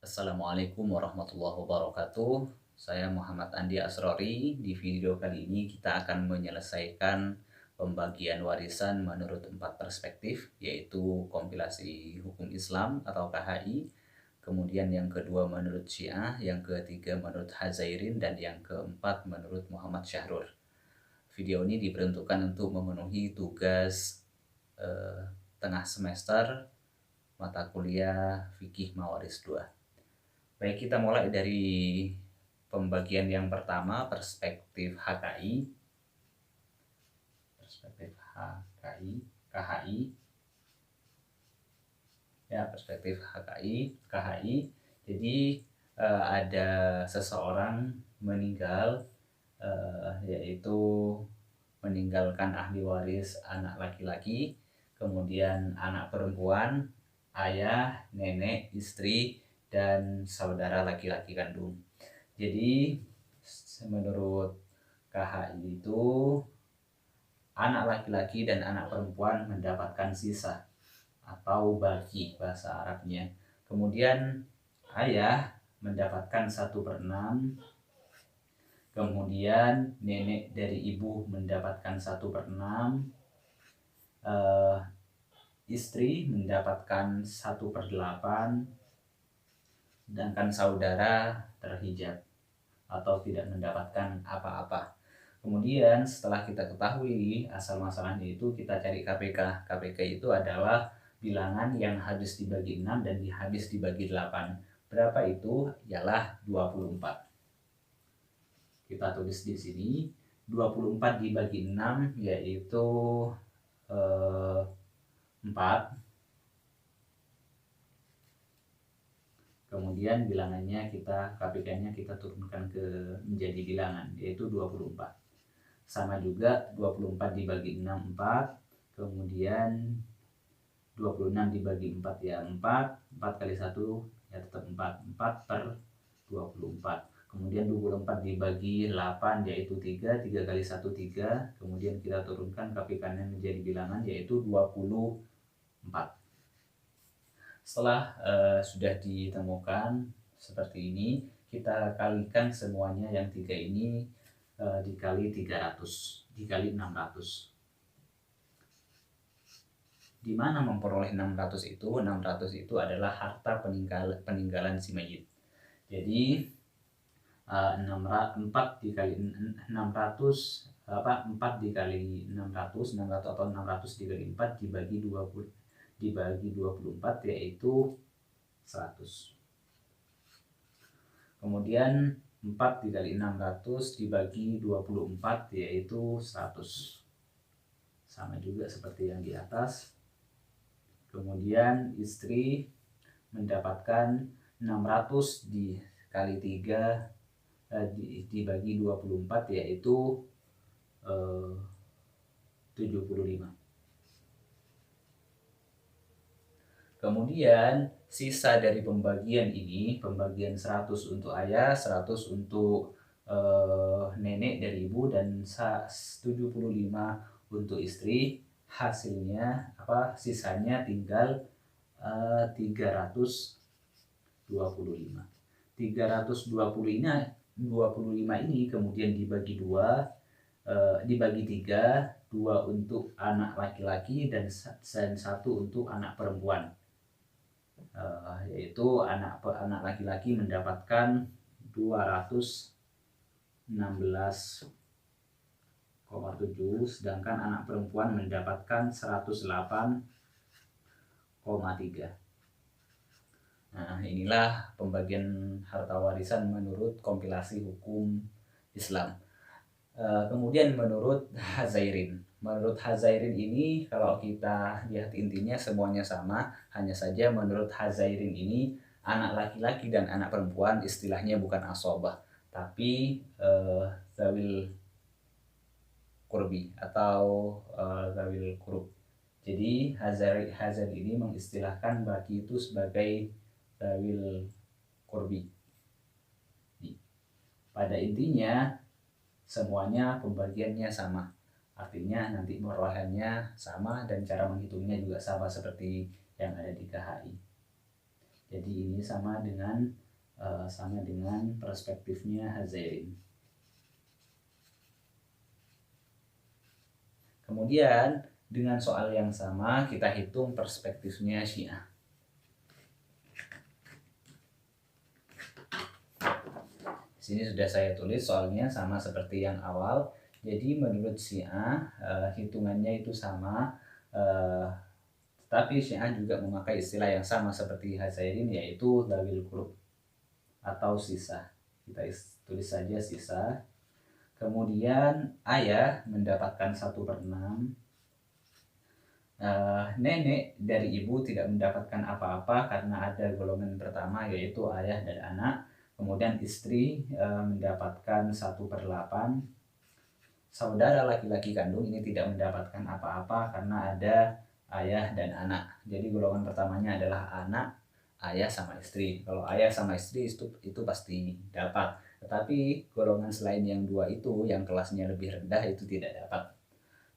Assalamualaikum warahmatullahi wabarakatuh. Saya Muhammad Andi Asrori. Di video kali ini kita akan menyelesaikan pembagian warisan menurut 4 perspektif, yaitu kompilasi hukum Islam atau KHI, kemudian yang kedua menurut Syiah, yang ketiga menurut Hazairin, dan yang keempat menurut Muhammad Syahrur. Video ini diperuntukkan untuk memenuhi tugas tengah semester mata kuliah Fikih Mawaris 2. Baik, kita mulai dari pembagian yang pertama, perspektif HKI. Perspektif KHI. Ya, perspektif KHI. Jadi ada seseorang meninggal, yaitu meninggalkan ahli waris anak laki-laki, kemudian anak perempuan, ayah, nenek, istri, dan saudara laki-laki kandung. Jadi menurut KHI itu anak laki-laki dan anak perempuan mendapatkan sisa atau bagi bahasa Arabnya. Kemudian ayah mendapatkan 1/6, kemudian nenek dari ibu mendapatkan 1/6, istri mendapatkan 1/8, sedangkan saudara terhijab atau tidak mendapatkan apa-apa. Kemudian setelah kita ketahui asal masalahnya itu, kita cari KPK. KPK itu adalah bilangan yang habis dibagi 6 dan habis dibagi 8. Berapa itu? Ialah 24. Kita tulis di sini 24 dibagi 6 yaitu 4. Kemudian bilangannya KPK-nya kita turunkan menjadi bilangan, yaitu 24. Sama juga 24 dibagi 6, 4. Kemudian 26 dibagi 4 ya 4. 4 kali 1 ya tetap 4. 4/24. Kemudian 24 dibagi 8 yaitu 3. 3 kali 1 3. Kemudian kita turunkan KPK-nya menjadi bilangan, yaitu 24. Setelah sudah ditemukan seperti ini, kita kalikan semuanya yang 3 ini dikali 300, dikali 600. Di mana memperoleh 600 itu? 600 itu adalah harta peninggalan si mayit. Jadi 4 dikali 600, 4 dikali 600 atau 600 dikali 4 dibagi 24 yaitu 100. Kemudian 4 dikali 600 dibagi 24 yaitu 100. Sama juga seperti yang di atas. Kemudian istri mendapatkan 600 dikali 3 dibagi 24 yaitu 75. Kemudian sisa dari pembagian ini, pembagian 100 untuk ayah, 100 untuk nenek dari ibu, dan 75 untuk istri. Hasilnya sisanya tinggal 325. 325 ini kemudian dibagi 3, 2 untuk anak laki-laki dan 1 untuk anak perempuan. Yaitu anak laki-laki mendapatkan 216,7, sedangkan anak perempuan mendapatkan 108,3. Nah, inilah pembagian harta warisan menurut kompilasi hukum Islam. Kemudian menurut Hazairin. Menurut Hazairin ini, kalau kita lihat intinya semuanya sama, hanya saja menurut Hazairin ini anak laki-laki dan anak perempuan istilahnya bukan asobah, tapi zawil kurbi atau zawil kurub. Jadi Hazairin ini mengistilahkan baki itu sebagai zawil kurbi. Pada intinya semuanya pembagiannya sama, artinya nanti perolehannya sama dan cara menghitungnya juga sama seperti yang ada di KHI. Jadi ini sama dengan perspektifnya Hazairin. Kemudian dengan soal yang sama kita hitung perspektifnya Syiah. Sini sudah saya tulis soalnya sama seperti yang awal. Jadi menurut Syiah hitungannya itu sama, tetapi Syiah juga memakai istilah yang sama seperti Hazairin, yaitu dawil qurb atau sisa. Kita tulis saja sisa. Kemudian ayah mendapatkan 1/6. Nenek dari ibu tidak mendapatkan apa-apa karena ada golongan pertama yaitu ayah dan anak. Kemudian istri mendapatkan 1/8. Saudara laki-laki kandung ini tidak mendapatkan apa-apa karena ada ayah dan anak. Jadi golongan pertamanya adalah anak, ayah sama istri. Kalau ayah sama istri itu pasti dapat. Tetapi golongan selain yang dua itu, yang kelasnya lebih rendah, itu tidak dapat.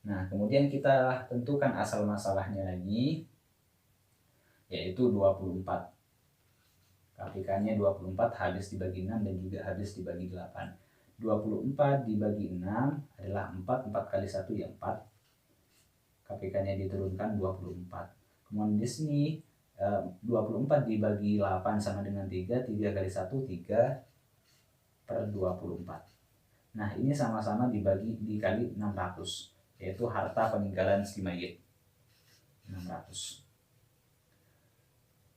Nah, kemudian kita tentukan asal masalahnya lagi, yaitu 24. KPK-nya 24 habis dibagi 6 dan juga habis dibagi 8. 24 dibagi 6 adalah 4. 4 kali 1 ya 4. KPK-nya diturunkan 24. Kemudian di sini 24 dibagi 8 sama dengan 3. 3 kali 1 3/24. Nah, ini sama-sama dikali 600, yaitu harta peninggalan si mayit 600.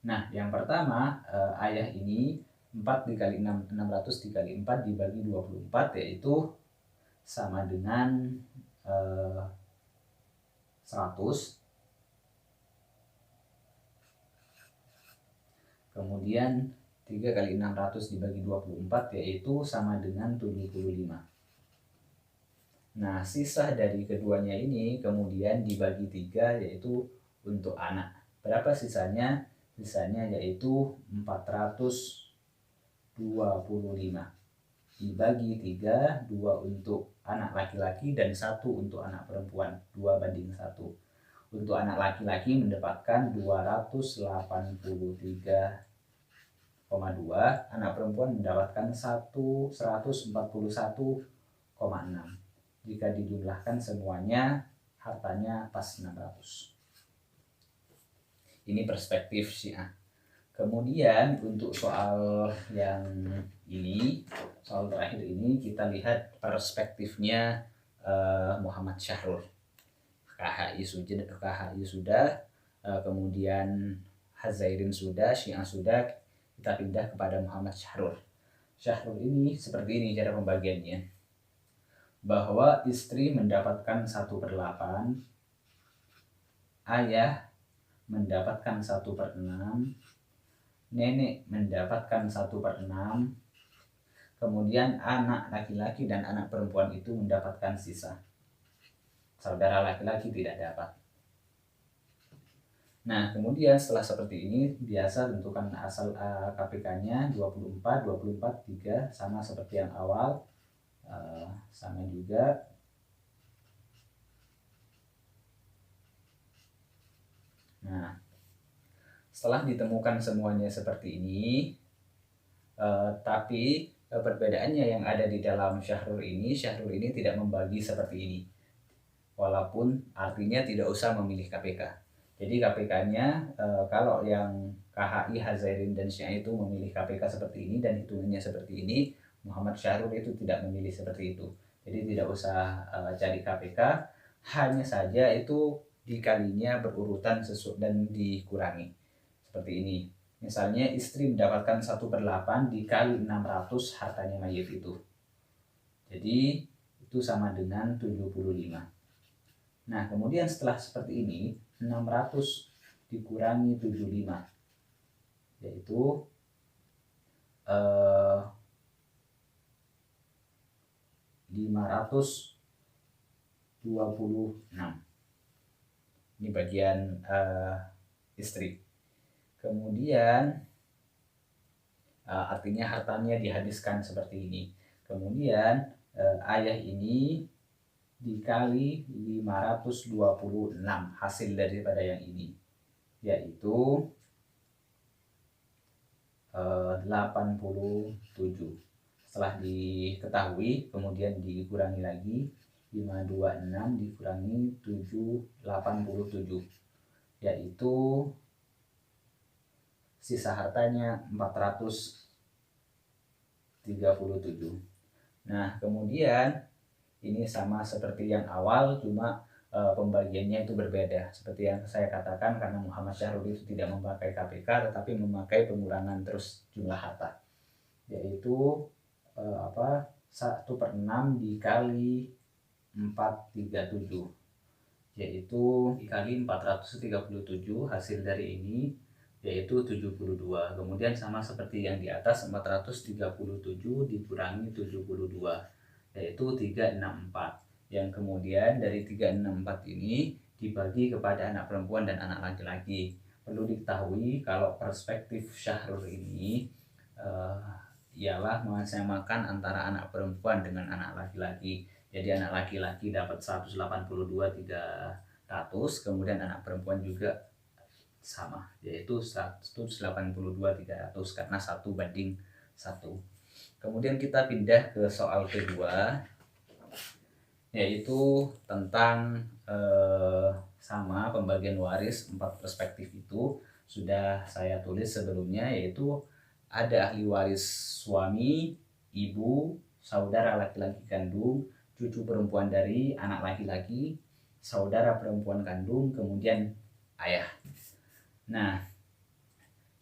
Nah, yang pertama ayah ini 4 dikali 6, 600 dikali 4 dibagi 24, yaitu sama dengan 100. Kemudian 3 kali 600 dibagi 24, yaitu sama dengan 75. Nah, sisa dari keduanya ini kemudian dibagi 3, yaitu untuk anak. Berapa sisanya? Sisanya yaitu 425. Dibagi 3, 2 untuk anak laki-laki dan 1 untuk anak perempuan, 2/1. Untuk anak laki-laki mendapatkan 283,2, anak perempuan mendapatkan 141,6. Jika dijumlahkan semuanya hartanya pas 600. Ini perspektif Syiah. Kemudian untuk soal yang ini, soal terakhir ini, kita lihat perspektifnya Muhammad Syahrul. KHI sudah, kemudian Hazairin sudah, Syiah sudah, kita pindah kepada Muhammad Syahrul. Syahrul ini seperti ini cara pembagiannya, bahwa istri mendapatkan 1/8, ayah mendapatkan 1/6, nenek mendapatkan 1/6, kemudian anak laki-laki dan anak perempuan itu mendapatkan sisa. Saudara laki-laki tidak dapat. Nah, kemudian setelah seperti ini, biasa tentukan asal KPK-nya 24, 24, 3, sama seperti yang awal, sama juga. Nah, setelah ditemukan semuanya seperti ini, tapi perbedaannya yang ada di dalam Syahrul ini tidak membagi seperti ini. Walaupun artinya tidak usah memilih KPK. Jadi KPK-nya kalau yang KHI, Hazairin, dan Syiah itu memilih KPK seperti ini dan hitungannya seperti ini, Muhammad Syahrul itu tidak memilih seperti itu. Jadi tidak usah cari KPK, hanya saja itu dikalinya berurutan dan dikurangi. Seperti ini. Misalnya istri mendapatkan 1/8 dikali 600 hartanya mayit itu. Jadi itu sama dengan 75. Nah, kemudian setelah seperti ini, 600 dikurangi 75, yaitu 526. Ini bagian istri. Kemudian artinya hartanya dihabiskan seperti ini. Kemudian ayah ini dikali 526 hasil daripada yang ini, yaitu 87. Setelah diketahui kemudian dikurangi lagi, 526 dikurangi 787, yaitu sisa hartanya 437. Nah kemudian ini sama seperti yang awal, cuma pembagiannya itu berbeda. Seperti yang saya katakan, karena Muhammad Syahrul itu tidak memakai KPK tetapi memakai pengurangan terus jumlah harta, yaitu 1/6 dikali 437, yaitu dikali 437, hasil dari ini yaitu 72. Kemudian sama seperti yang di atas, 437 dikurangi 72, yaitu 364. Yang kemudian dari 364 ini dibagi kepada anak perempuan dan anak laki-laki. Perlu diketahui kalau perspektif Syahrul ini ialah mengesamakan antara anak perempuan dengan anak laki-laki. Jadi anak laki-laki dapat 182.300, kemudian anak perempuan juga sama, yaitu 182.300 karena 1:1. Kemudian kita pindah ke soal kedua, yaitu tentang sama pembagian waris 4 perspektif itu sudah saya tulis sebelumnya, yaitu ada ahli waris suami, ibu, saudara laki-laki kandung, cucu perempuan dari anak laki-laki, saudara perempuan kandung, kemudian ayah. Nah,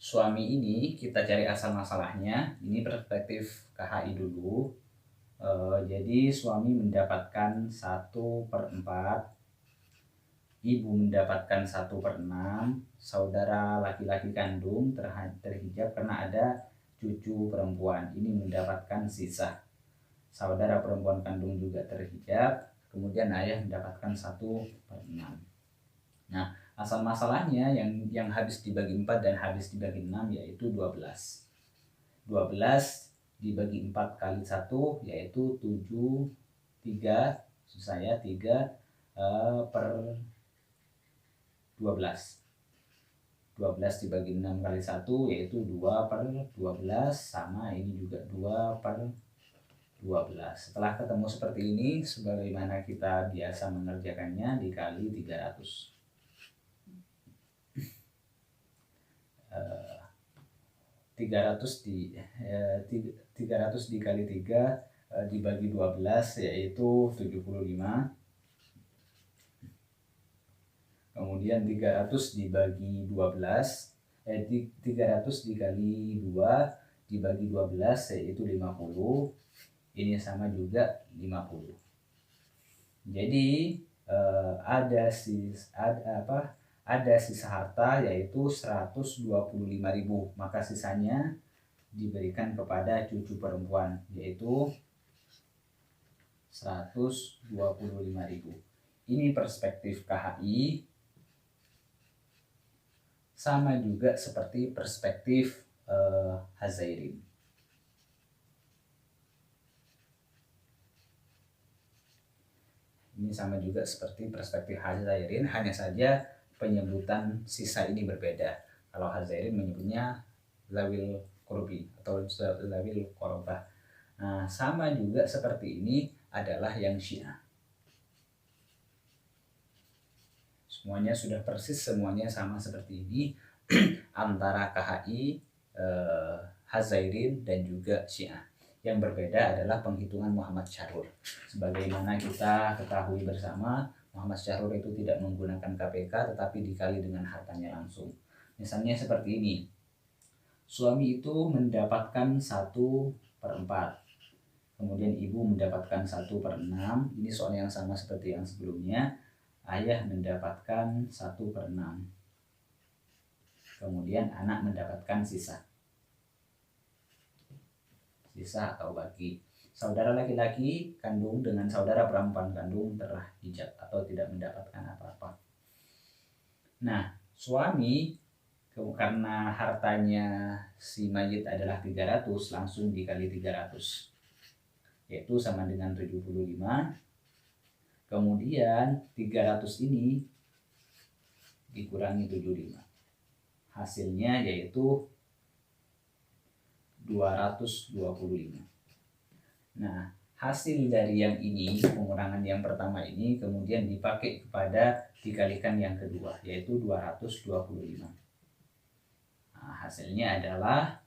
suami ini kita cari asal masalahnya. Ini perspektif KHI dulu. Jadi suami mendapatkan 1/4, ibu mendapatkan 1/6, saudara laki-laki kandung terhijab karena ada cucu perempuan, ini mendapatkan sisa. Saudara perempuan kandung juga terhijab, kemudian ayah mendapatkan 1/6. Nah, asal masalahnya yang habis dibagi 4 dan habis dibagi 6 yaitu 12. 12 dibagi 4 kali 1 yaitu 7, 3 per 12. 12 dibagi 6 kali 1 yaitu 2/12, sama ini juga 2/12. Setelah ketemu seperti ini, sebagaimana kita biasa mengerjakannya, dikali 300. 300 dikali 3 dibagi 12 yaitu 75. Kemudian 300 dibagi 12, 300 dikali 2 dibagi 12 yaitu 50. Ini sama juga 50. Jadi ada sisa harta yaitu 125.000, maka sisanya diberikan kepada cucu perempuan yaitu 125.000. Ini perspektif KHI, sama juga seperti perspektif Hazairin. Ini sama juga seperti perspektif Hazairin, hanya saja penyebutan sisa ini berbeda. Kalau Hazairin menyebutnya zawil qurbi atau zawil qorobah. Nah, sama juga seperti ini adalah yang Syiah. Semuanya sudah persis, semuanya sama seperti ini antara KHI, Hazairin dan juga Syiah. Yang berbeda adalah penghitungan Muhammad Syahrul. Sebagaimana kita ketahui bersama, Muhammad Syahrul itu tidak menggunakan KPK tetapi dikali dengan hartanya langsung. Misalnya seperti ini. Suami itu mendapatkan 1/4. Kemudian ibu mendapatkan 1/6. Ini soal yang sama seperti yang sebelumnya. Ayah mendapatkan 1/6. Kemudian anak mendapatkan sisa atau bagi. Saudara laki-laki kandung dengan saudara perempuan kandung terhijab atau tidak mendapatkan apa-apa. Nah, suami karena hartanya si mayit adalah 300, langsung dikali 300, yaitu sama dengan 75. Kemudian 300 ini dikurangi 75, hasilnya yaitu 225. Nah, hasil dari yang ini, pengurangan yang pertama ini kemudian dipakai kepada dikalikan yang kedua, yaitu 225. Nah, hasilnya adalah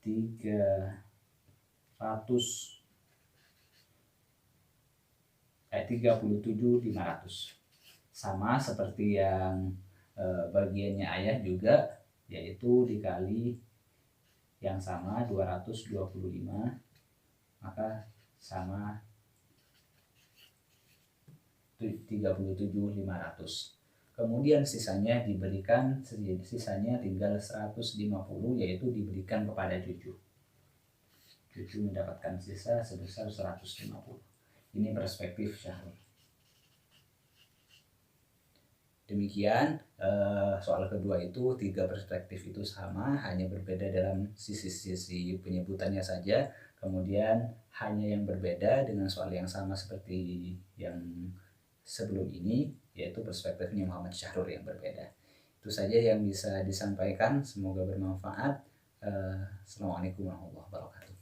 37.500. Sama seperti yang bagiannya ayah juga, yaitu dikali yang sama 225, maka sama 37.500. Kemudian sisanya diberikan, sisanya tinggal 150, yaitu diberikan kepada cucu. Cucu mendapatkan sisa sebesar 150. Ini perspektif Syahrul. Demikian soal kedua itu, 3 perspektif itu sama, hanya berbeda dalam sisi-sisi penyebutannya saja. Kemudian hanya yang berbeda dengan soal yang sama seperti yang sebelum ini, yaitu perspektifnya Muhammad Syahrul yang berbeda. Itu saja yang bisa disampaikan, semoga bermanfaat. Assalamualaikum warahmatullahi wabarakatuh.